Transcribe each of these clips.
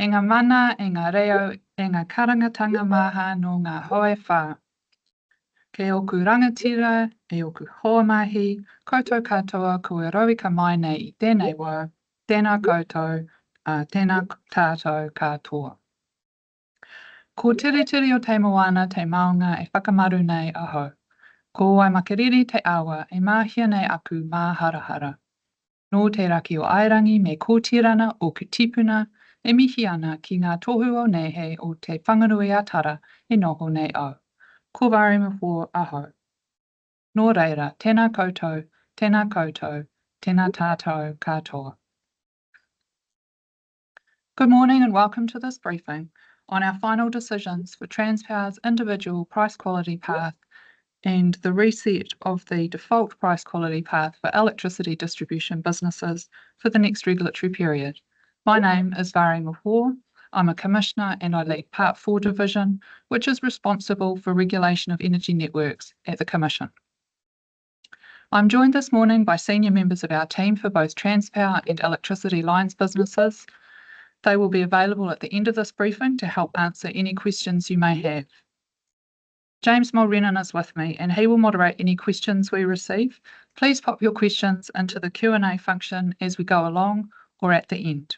E ngā mana, e ngā reo, e ngā karangatanga maha no ngā hoe whā. Ke oku rangatira, e oku hoa mahi, koutou katoa kua rauika mai nei I tēnei wā, tēnā koutou, tēnā tātou katoa. Ko tiri o te moana te maunga e whakamaru nei aho. Ko wai makariri te awa e mahia nei aku mā harahara. Nō te raki o airangi me kōtirana o kutipuna e mihi ana ki ngā tohu o nehe o te whangarui atara e noho nei au. Ko RCP4 aho. Nō reira, tēnā koutou, tēnā tātou katoa. Good morning and welcome to this briefing on our final decisions for Transpower's individual price quality path and the reset of the default price quality path for electricity distribution businesses for the next regulatory period. My name is RCP4. I'm a Commissioner and I lead Part 4 Division, which is responsible for regulation of energy networks at the Commission. I'm joined this morning by senior members of our team for both Transpower and electricity lines businesses. They will be available at the end of this briefing to help answer any questions you may have. James Mulrennan is with me and he will moderate any questions we receive. Please pop your questions into the Q&A function as we go along or at the end.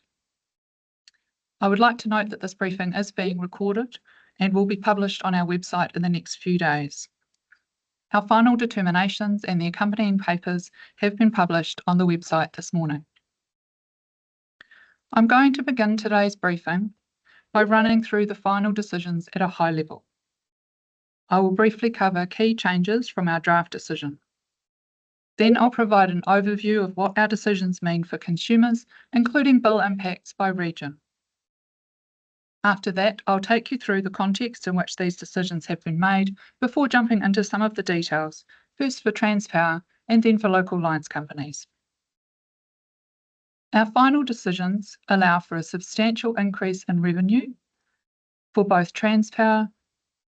I would like to note that this briefing is being recorded and will be published on our website in the next few days. Our final determinations and the accompanying papers have been published on the website this morning. I'm going to begin today's briefing by running through the final decisions at a high level. I will briefly cover key changes from our draft decision. Then I'll provide an overview of what our decisions mean for consumers, including bill impacts by region. After that, I'll take you through the context in which these decisions have been made before jumping into some of the details, first for Transpower and then for local lines companies. Our final decisions allow for a substantial increase in revenue for both Transpower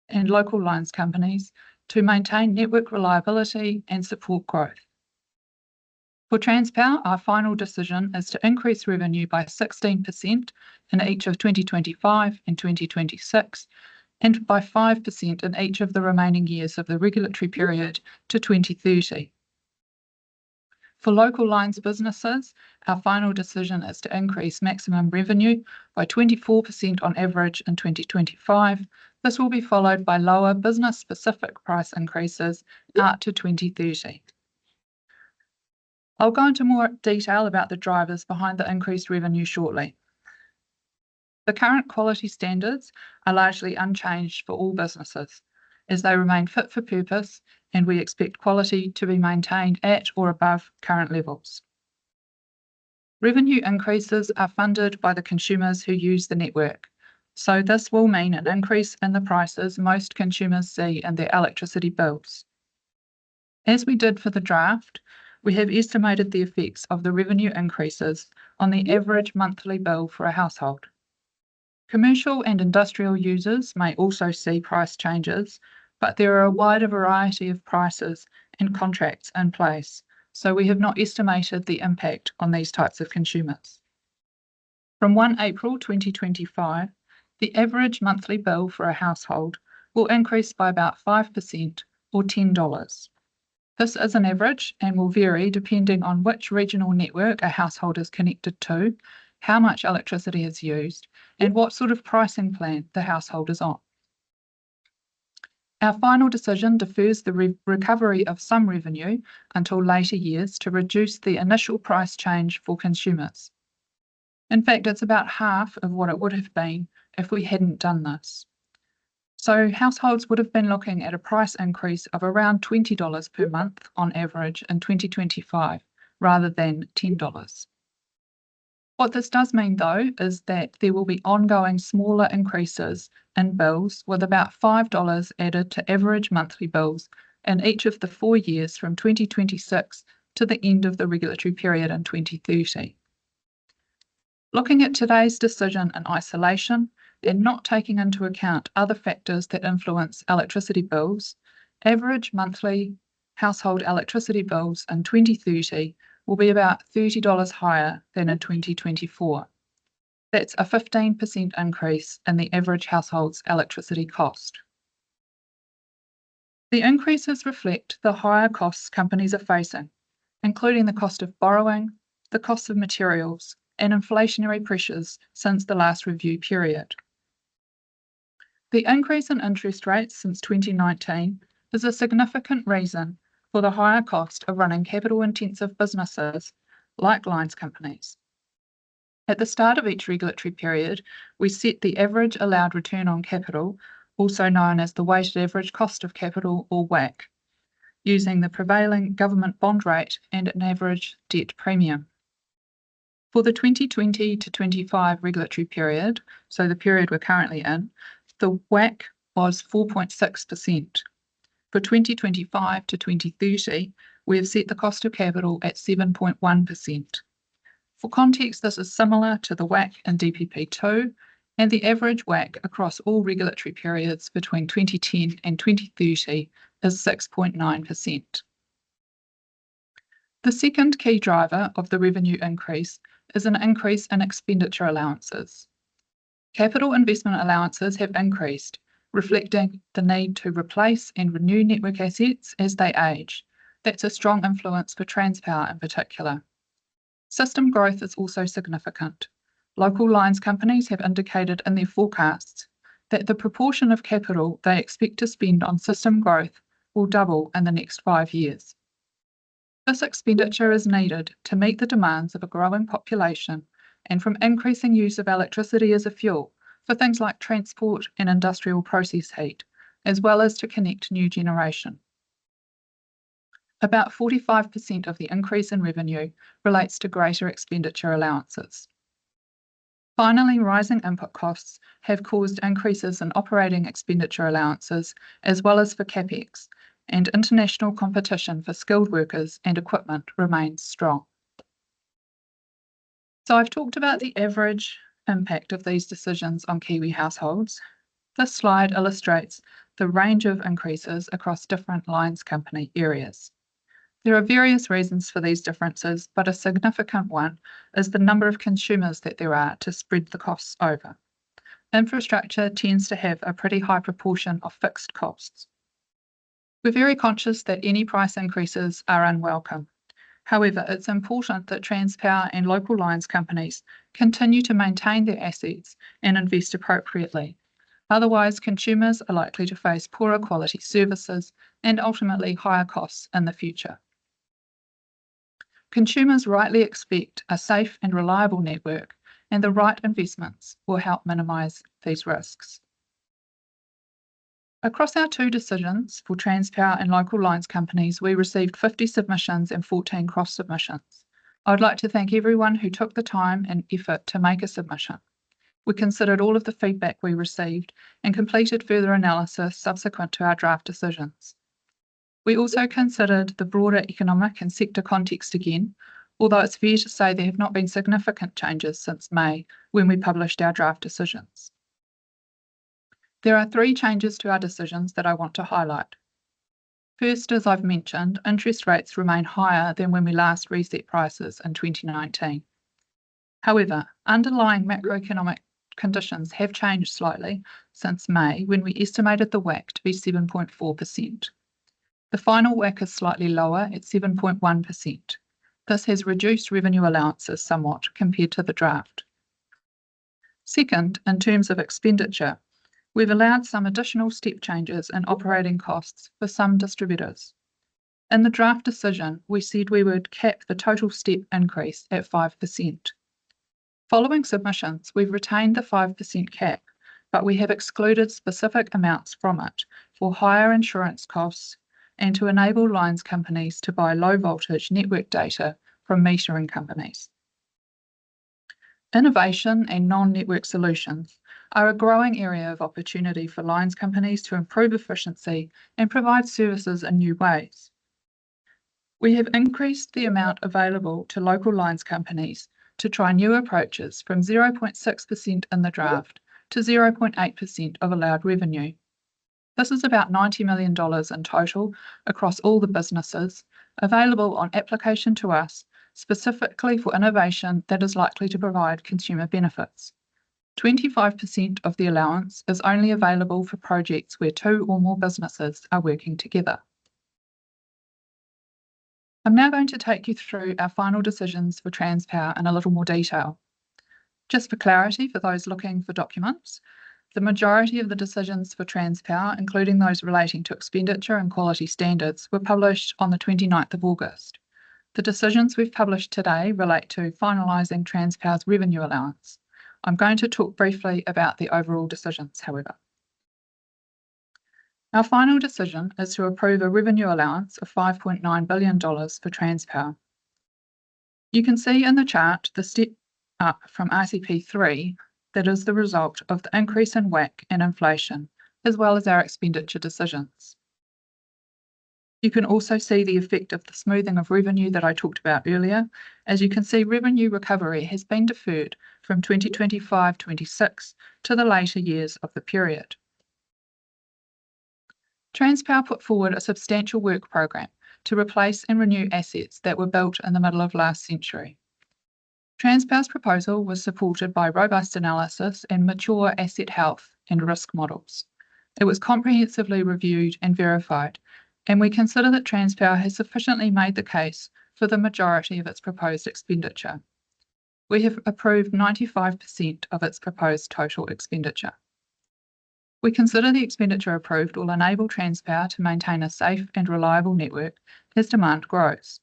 and local lines companies to maintain network reliability and support growth. For Transpower, our final decision is to increase revenue by 16% in each of 2025 and 2026, and by 5% in each of the remaining years of the regulatory period to 2030. For local lines businesses, our final decision is to increase maximum revenue by 24% on average in 2025. This will be followed by lower business-specific price increases out to 2030. I'll go into more detail about the drivers behind the increased revenue shortly. The current quality standards are largely unchanged for all businesses, as they remain fit for purpose and we expect quality to be maintained at or above current levels. Revenue increases are funded by the consumers who use the network, so this will mean an increase in the prices most consumers see in their electricity bills. As we did for the draft, we have estimated the effects of the revenue increases on the average monthly bill for a household. Commercial and industrial users may also see price changes, but there are a wider variety of prices and contracts in place, so we have not estimated the impact on these types of consumers. From 1 April 2025, the average monthly bill for a household will increase by about 5% or $10. This is an average and will vary depending on which regional network a household is connected to, how much electricity is used, and what sort of pricing plan the household is on. Our final decision defers the recovery of some revenue until later years to reduce the initial price change for consumers. In fact, it's about half of what it would have been if we hadn't done this. So households would have been looking at a price increase of around $20 per month on average in 2025, rather than $10. What this does mean, though, is that there will be ongoing smaller increases in bills, with about $5 added to average monthly bills in each of the 4 years from 2026 to the end of the regulatory period in 2030. Looking at today's decision in isolation and not taking into account other factors that influence electricity bills, average monthly household electricity bills in 2030 will be about $30 higher than in 2024. That's a 15% increase in the average household's electricity cost. The increases reflect the higher costs companies are facing, including the cost of borrowing, the cost of materials, and inflationary pressures since the last review period. The increase in interest rates since 2019 is a significant reason for the higher cost of running capital-intensive businesses like lines companies. At the start of each regulatory period, we set the average allowed return on capital, also known as the weighted average cost of capital or WACC, using the prevailing government bond rate and an average debt premium. For the 2020 to 25 regulatory period, so the period we're currently in, the WACC was 4.6%. For 2025 to 2030, we have set the cost of capital at 7.1%. For context, this is similar to the WACC in DPP2, and the average WACC across all regulatory periods between 2010 and 2030 is 6.9%. The second key driver of the revenue increase is an increase in expenditure allowances. Capital investment allowances have increased, reflecting the need to replace and renew network assets as they age. That's a strong influence for Transpower in particular. System growth is also significant. Local lines companies have indicated in their forecasts that the proportion of capital they expect to spend on system growth will double in the next 5 years. This expenditure is needed to meet the demands of a growing population and from increasing use of electricity as a fuel for things like transport and industrial process heat, as well as to connect new generation. About 45% of the increase in revenue relates to greater expenditure allowances. Finally, rising input costs have caused increases in operating expenditure allowances as well as for capex, and international competition for skilled workers and equipment remains strong. So I've talked about the average impact of these decisions on Kiwi households. This slide illustrates the range of increases across different lines company areas. There are various reasons for these differences, but a significant one is the number of consumers that there are to spread the costs over. Infrastructure tends to have a pretty high proportion of fixed costs. We're very conscious that any price increases are unwelcome. However, it's important that Transpower and local lines companies continue to maintain their assets and invest appropriately. Otherwise, consumers are likely to face poorer quality services and ultimately higher costs in the future. Consumers rightly expect a safe and reliable network, and the right investments will help minimise these risks. Across our 2 decisions for Transpower and local lines companies, we received 50 submissions and 14 cross-submissions. I would like to thank everyone who took the time and effort to make a submission. We considered all of the feedback we received and completed further analysis subsequent to our draft decisions. We also considered the broader economic and sector context again, although it's fair to say there have not been significant changes since May when we published our draft decisions. There are 3 changes to our decisions that I want to highlight. First, as I've mentioned, interest rates remain higher than when we last reset prices in 2019. However, underlying macroeconomic conditions have changed slightly since May when we estimated the WACC to be 7.4%. The final WACC is slightly lower at 7.1%. This has reduced revenue allowances somewhat compared to the draft. Second, in terms of expenditure, we've allowed some additional step changes in operating costs for some distributors. In the draft decision, we said we would cap the total step increase at 5%. Following submissions, we've retained the 5% cap, but we have excluded specific amounts from it for higher insurance costs and to enable lines companies to buy low voltage network data from metering companies. Innovation and non-network solutions are a growing area of opportunity for lines companies to improve efficiency and provide services in new ways. We have increased the amount available to local lines companies to try new approaches from 0.6% in the draft to 0.8% of allowed revenue. This is about $90 million in total across all the businesses, available on application to us, specifically for innovation that is likely to provide consumer benefits. 25% of the allowance is only available for projects where 2 or more businesses are working together. I'm now going to take you through our final decisions for Transpower in a little more detail. Just for clarity for those looking for documents, the majority of the decisions for Transpower, including those relating to expenditure and quality standards, were published on the 29th of August. The decisions we've published today relate to finalising Transpower's revenue allowance. I'm going to talk briefly about the overall decisions, however. Our final decision is to approve a revenue allowance of $5.9 billion for Transpower. You can see in the chart the step up from RCP3 that is the result of the increase in WACC and inflation, as well as our expenditure decisions. You can also see the effect of the smoothing of revenue that I talked about earlier. As you can see, revenue recovery has been deferred from 2025-26 to the later years of the period. Transpower put forward a substantial work program to replace and renew assets that were built in the middle of last century. Transpower's proposal was supported by robust analysis and mature asset health and risk models. It was comprehensively reviewed and verified, and we consider that Transpower has sufficiently made the case for the majority of its proposed expenditure. We have approved 95% of its proposed total expenditure. We consider the expenditure approved will enable Transpower to maintain a safe and reliable network as demand grows.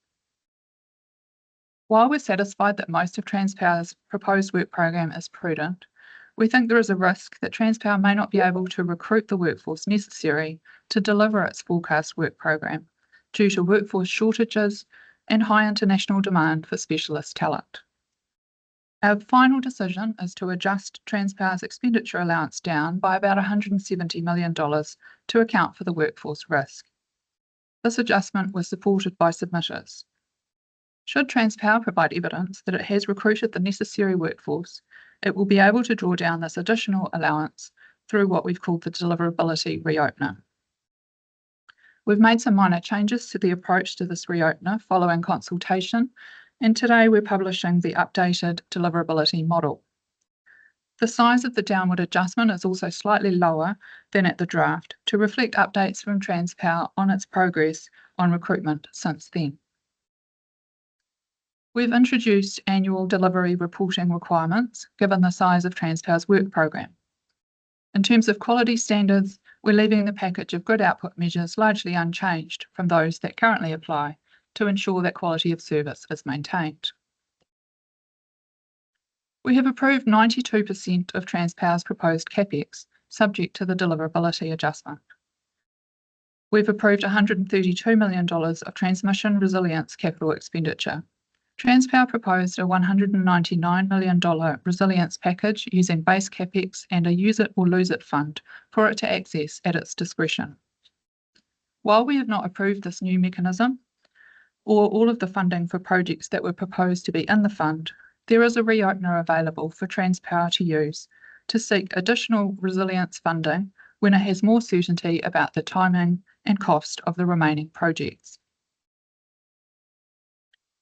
While we're satisfied that most of Transpower's proposed work program is prudent, we think there is a risk that Transpower may not be able to recruit the workforce necessary to deliver its forecast work program due to workforce shortages and high international demand for specialist talent. Our final decision is to adjust Transpower's expenditure allowance down by about $170 million to account for the workforce risk. This adjustment was supported by submitters. Should Transpower provide evidence that it has recruited the necessary workforce, it will be able to draw down this additional allowance through what we've called the deliverability reopener. We've made some minor changes to the approach to this reopener following consultation, and today we're publishing the updated deliverability model. The size of the downward adjustment is also slightly lower than at the draft to reflect updates from Transpower on its progress on recruitment since then. We've introduced annual delivery reporting requirements given the size of Transpower's work program. In terms of quality standards, we're leaving the package of grid output measures largely unchanged from those that currently apply to ensure that quality of service is maintained. We have approved 92% of Transpower's proposed capex, subject to the deliverability adjustment. We've approved $132 million of transmission resilience capital expenditure. Transpower proposed a $199 million resilience package using base capex and a use it or lose it fund for it to access at its discretion. While we have not approved this new mechanism, or all of the funding for projects that were proposed to be in the fund, there is a reopener available for Transpower to use to seek additional resilience funding when it has more certainty about the timing and cost of the remaining projects.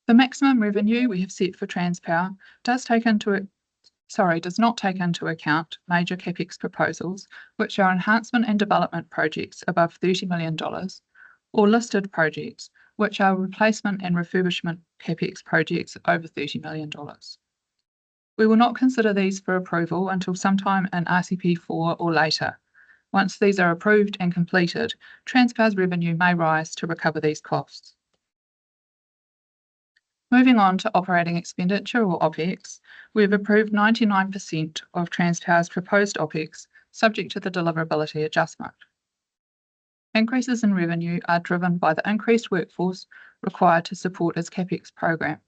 The maximum revenue we have set for Transpower does not take into account major capex proposals, which are enhancement and development projects above $30 million, or listed projects, which are replacement and refurbishment capex projects over $30 million. We will not consider these for approval until sometime in RCP4 or later. Once these are approved and completed, Transpower's revenue may rise to recover these costs. Moving on to operating expenditure or opex, we have approved 99% of Transpower's proposed opex, subject to the deliverability adjustment. Increases in revenue are driven by the increased workforce required to support its capex program.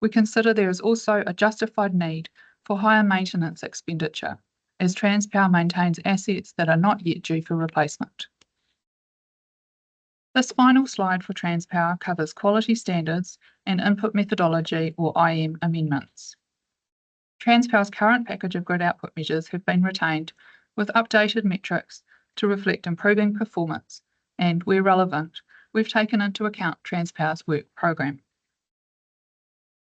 We consider there is also a justified need for higher maintenance expenditure, as Transpower maintains assets that are not yet due for replacement. This final slide for Transpower covers quality standards and input methodology or IM amendments. Transpower's current package of grid output measures have been retained with updated metrics to reflect improving performance, and where relevant, we've taken into account Transpower's work program.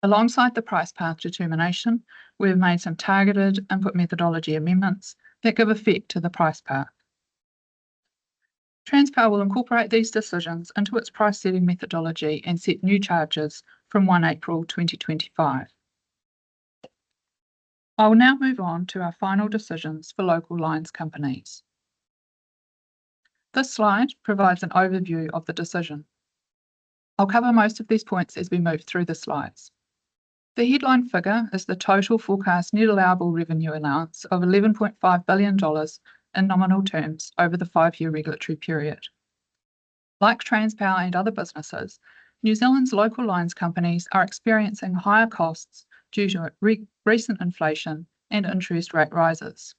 Alongside the price path determination, we have made some targeted input methodology amendments that give effect to the price path. Transpower will incorporate these decisions into its price setting methodology and set new charges from 1 April 2025. I will now move on to our final decisions for local lines companies. This slide provides an overview of the decision. I'll cover most of these points as we move through the slides. The headline figure is the total forecast net allowable revenue allowance of $11.5 billion in nominal terms over the 5-year regulatory period. Like Transpower and other businesses, New Zealand's local lines companies are experiencing higher costs due to recent inflation and interest rate rises.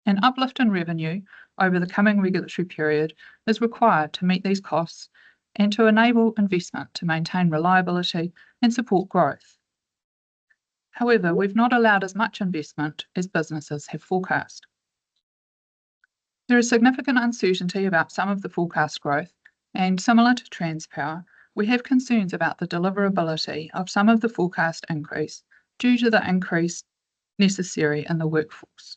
An uplift in revenue over the coming regulatory period is required to meet these costs and to enable investment to maintain reliability and support growth. However, we've not allowed as much investment as businesses have forecast. There is significant uncertainty about some of the forecast growth, and similar to Transpower, we have concerns about the deliverability of some of the forecast increase due to the increase necessary in the workforce.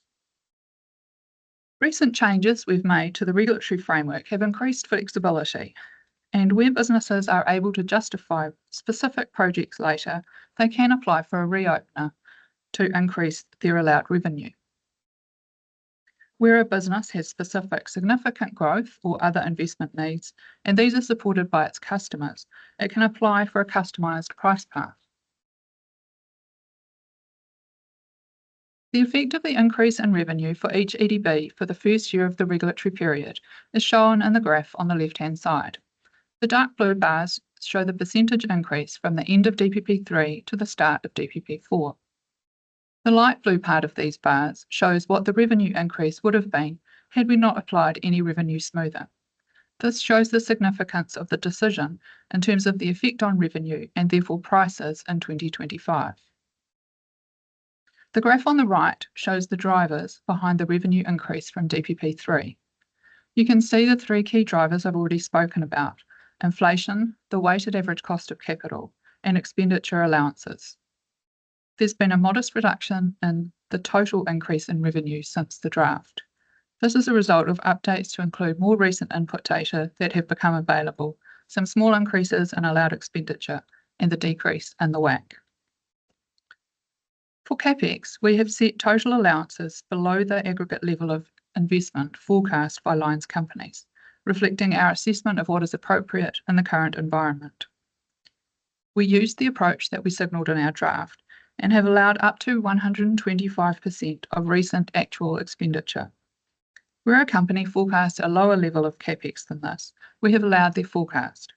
Recent changes we've made to the regulatory framework have increased flexibility, and where businesses are able to justify specific projects later, they can apply for a reopener to increase their allowed revenue. Where a business has specific significant growth or other investment needs, and these are supported by its customers, it can apply for a customised price path. The effect of the increase in revenue for each EDB for the first year of the regulatory period is shown in the graph on the left-hand side. The dark blue bars show the percentage increase from the end of DPP3 to the start of DPP4. The light blue part of these bars shows what the revenue increase would have been had we not applied any revenue smoother. This shows the significance of the decision in terms of the effect on revenue and therefore prices in 2025. The graph on the right shows the drivers behind the revenue increase from DPP3. You can see the 3 key drivers I've already spoken about: inflation, the weighted average cost of capital, and expenditure allowances. There's been a modest reduction in the total increase in revenue since the draft. This is a result of updates to include more recent input data that have become available, some small increases in allowed expenditure, and the decrease in the WACC. For capex, we have set total allowances below the aggregate level of investment forecast by lines companies, reflecting our assessment of what is appropriate in the current environment. We used the approach that we signalled in our draft and have allowed up to 125% of recent actual expenditure. Where a company forecasts a lower level of capex than this, we have allowed their forecast.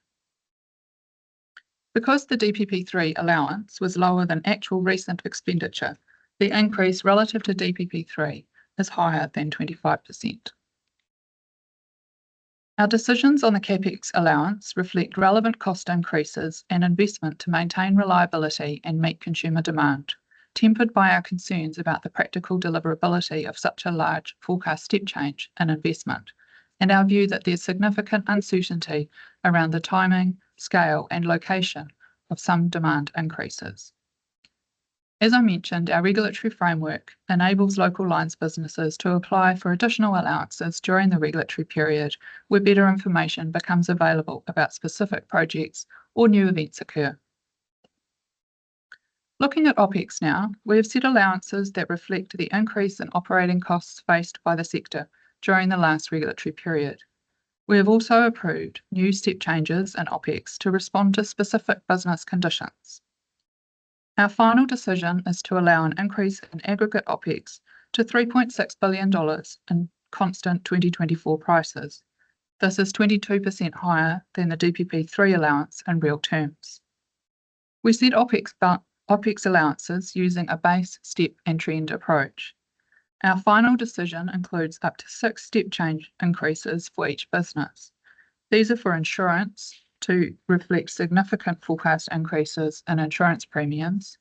Because the DPP3 allowance was lower than actual recent expenditure, the increase relative to DPP3 is higher than 25%. Our decisions on the capex allowance reflect relevant cost increases and investment to maintain reliability and meet consumer demand, tempered by our concerns about the practical deliverability of such a large forecast step change in investment, and our view that there's significant uncertainty around the timing, scale, and location of some demand increases. As I mentioned, our regulatory framework enables local lines businesses to apply for additional allowances during the regulatory period where better information becomes available about specific projects or new events occur. Looking at opex now, we have set allowances that reflect the increase in operating costs faced by the sector during the last regulatory period. We have also approved new step changes in opex to respond to specific business conditions. Our final decision is to allow an increase in aggregate opex to $3.6 billion in constant 2024 prices. This is 22% higher than the DPP3 allowance in real terms. We set opex allowances using a base, step and trend approach. Our final decision includes up to 6 step change increases for each business. These are for insurance to reflect significant forecast increases in insurance premiums,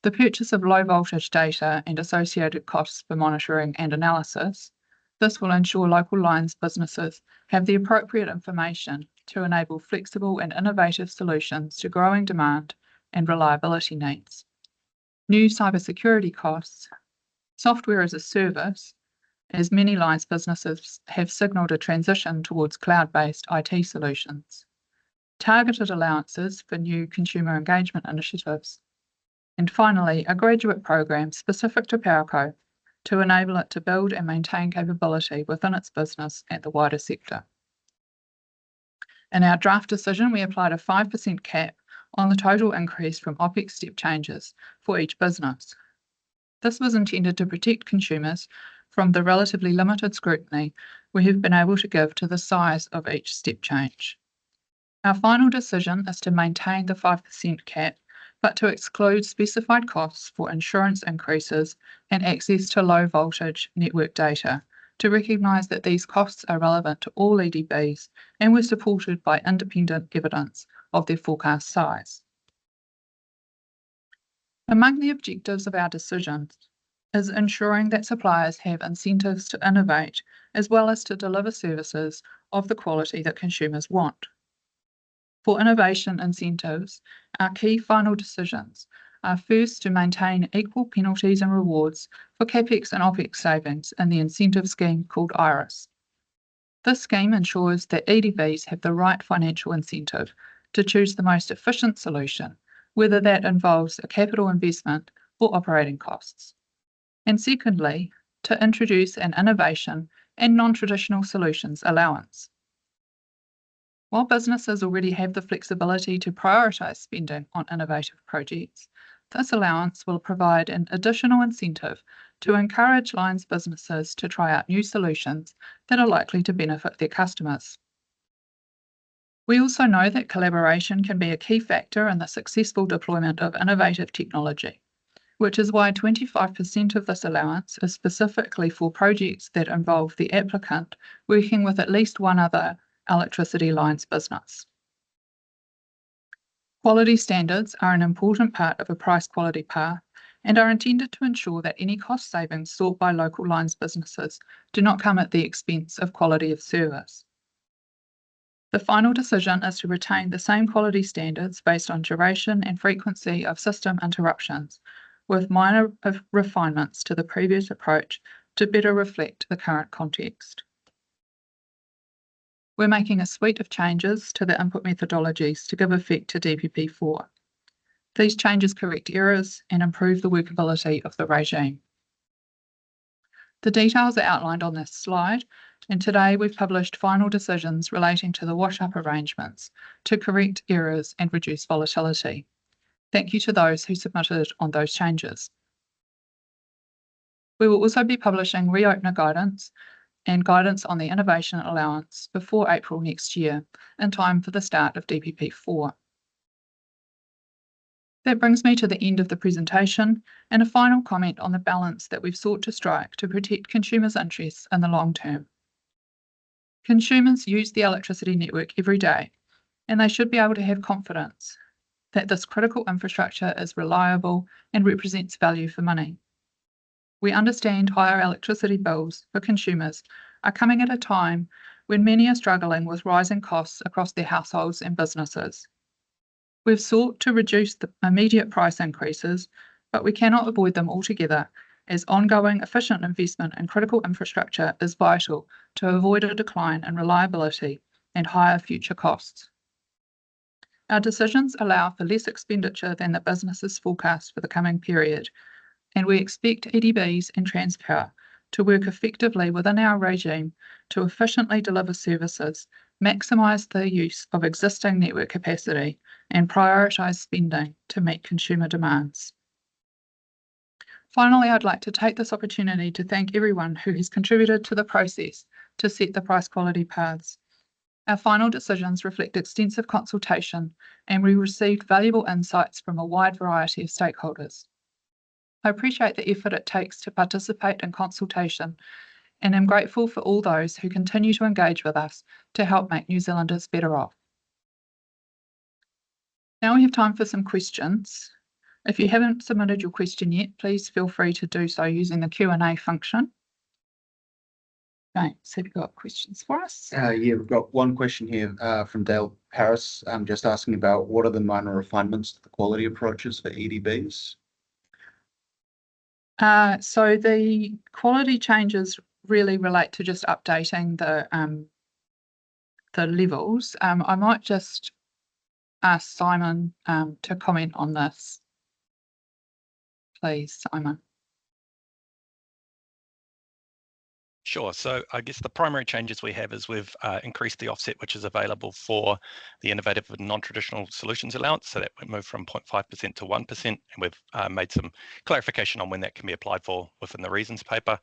the purchase of low voltage data and associated costs for monitoring and analysis. This will ensure local lines businesses have the appropriate information to enable flexible and innovative solutions to growing demand and reliability needs. New cybersecurity costs, software as a service, as many lines businesses have signalled a transition towards cloud-based IT solutions, targeted allowances for new consumer engagement initiatives, and finally, a graduate program specific to Powerco to enable it to build and maintain capability within its business and the wider sector. In our draft decision, we applied a 5% cap on the total increase from opex step changes for each business. This was intended to protect consumers from the relatively limited scrutiny we have been able to give to the size of each step change. Our final decision is to maintain the 5% cap, but to exclude specified costs for insurance increases and access to low voltage network data, to recognise that these costs are relevant to all EDBs and were supported by independent evidence of their forecast size. Among the objectives of our decisions is ensuring that suppliers have incentives to innovate as well as to deliver services of the quality that consumers want. For innovation incentives, our key final decisions are first to maintain equal penalties and rewards for capex and opex savings in the incentive scheme called IRIS. This scheme ensures that EDBs have the right financial incentive to choose the most efficient solution, whether that involves a capital investment or operating costs. And secondly, to introduce an innovation and non-traditional solutions allowance. While businesses already have the flexibility to prioritise spending on innovative projects, this allowance will provide an additional incentive to encourage lines businesses to try out new solutions that are likely to benefit their customers. We also know that collaboration can be a key factor in the successful deployment of innovative technology, which is why 25% of this allowance is specifically for projects that involve the applicant working with at least one other electricity lines business. Quality standards are an important part of a price quality path and are intended to ensure that any cost savings sought by local lines businesses do not come at the expense of quality of service. The final decision is to retain the same quality standards based on duration and frequency of system interruptions, with minor refinements to the previous approach to better reflect the current context. We're making a suite of changes to the input methodologies to give effect to DPP4. These changes correct errors and improve the workability of the regime. The details are outlined on this slide, and today we've published final decisions relating to the wash-up arrangements to correct errors and reduce volatility. Thank you to those who submitted on those changes. We will also be publishing reopener guidance and guidance on the innovation allowance before April next year, in time for the start of DPP4. That brings me to the end of the presentation and a final comment on the balance that we've sought to strike to protect consumers' interests in the long term. Consumers use the electricity network every day, and they should be able to have confidence that this critical infrastructure is reliable and represents value for money. We understand higher electricity bills for consumers are coming at a time when many are struggling with rising costs across their households and businesses. We've sought to reduce the immediate price increases, but we cannot avoid them altogether, as ongoing efficient investment in critical infrastructure is vital to avoid a decline in reliability and higher future costs. Our decisions allow for less expenditure than the business's forecast for the coming period, and we expect EDBs and Transpower to work effectively within our regime to efficiently deliver services, maximise the use of existing network capacity, and prioritise spending to meet consumer demands. Finally, I'd like to take this opportunity to thank everyone who has contributed to the process to set the price quality paths. Our final decisions reflect extensive consultation, and we received valuable insights from a wide variety of stakeholders. I appreciate the effort it takes to participate in consultation, and am grateful for all those who continue to engage with us to help make New Zealanders better off. Now we have time for some questions. If you haven't submitted your question yet, please feel free to do so using the Q&A function. James, have you got questions for us? Yeah, we've got one question here from Dale Paris, just asking about what are the minor refinements to the quality approaches for EDBs? So the quality changes really relate to just updating the levels. I might just ask Simon to comment on this. Please, Simon. Sure. So I guess the primary changes we have is we've increased the offset which is available for the innovative and non-traditional solutions allowance. So that we moved from 0.5% to 1%, and we've made some clarification on when that can be applied for within the reasons paper.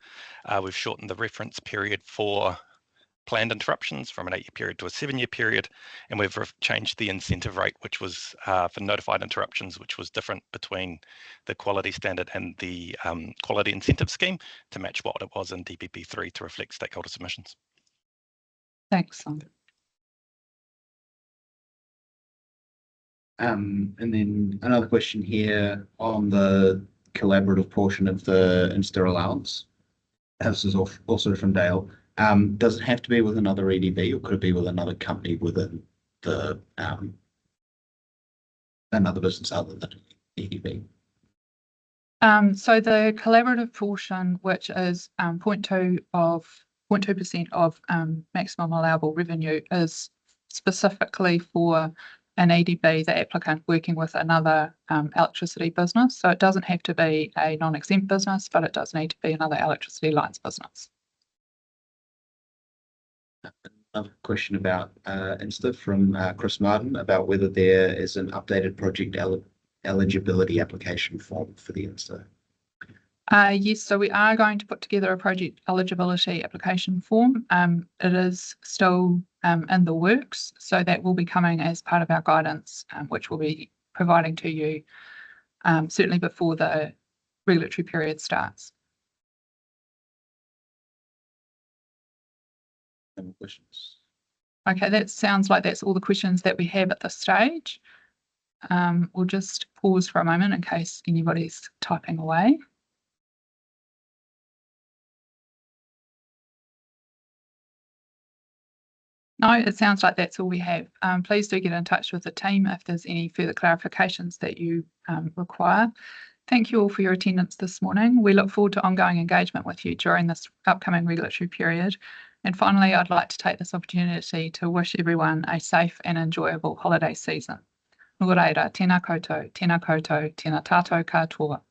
We've shortened the reference period for planned interruptions from an 8-year period to a 7-year period, and we've changed the incentive rate, which was for notified interruptions, which was different between the quality standard and the quality incentive scheme to match what it was in DPP3 to reflect stakeholder submissions. Thanks, Simon. And then another question here on the collaborative portion of the Insta allowance. This is also from Dale. Does it have to be with another EDB, or could it be with another company within the another business other than EDB? So the collaborative portion, which is 0.2% of maximum allowable revenue, is specifically for an EDB, the applicant working with another electricity business. So it doesn't have to be a non-exempt business, but it does need to be another electricity lines business. Another question about Insta from Chris Martin about whether there is an updated project eligibility application form for the Insta. Yes, so we are going to put together a project eligibility application form. It is still in the works, so that will be coming as part of our guidance, which we'll be providing to you certainly before the regulatory period starts. No more questions. Okay, that sounds like that's all the questions that we have at this stage. We'll just pause for a moment in case anybody's typing away. No, it sounds like that's all we have. Please do get in touch with the team if there's any further clarifications that you require. Thank you all for your attendance this morning. We look forward to ongoing engagement with you during this upcoming regulatory period. And finally, I'd like to take this opportunity to wish everyone a safe and enjoyable holiday season. Nō reira, tēnā koutou, tēnā koutou, tēnā tātou katoa.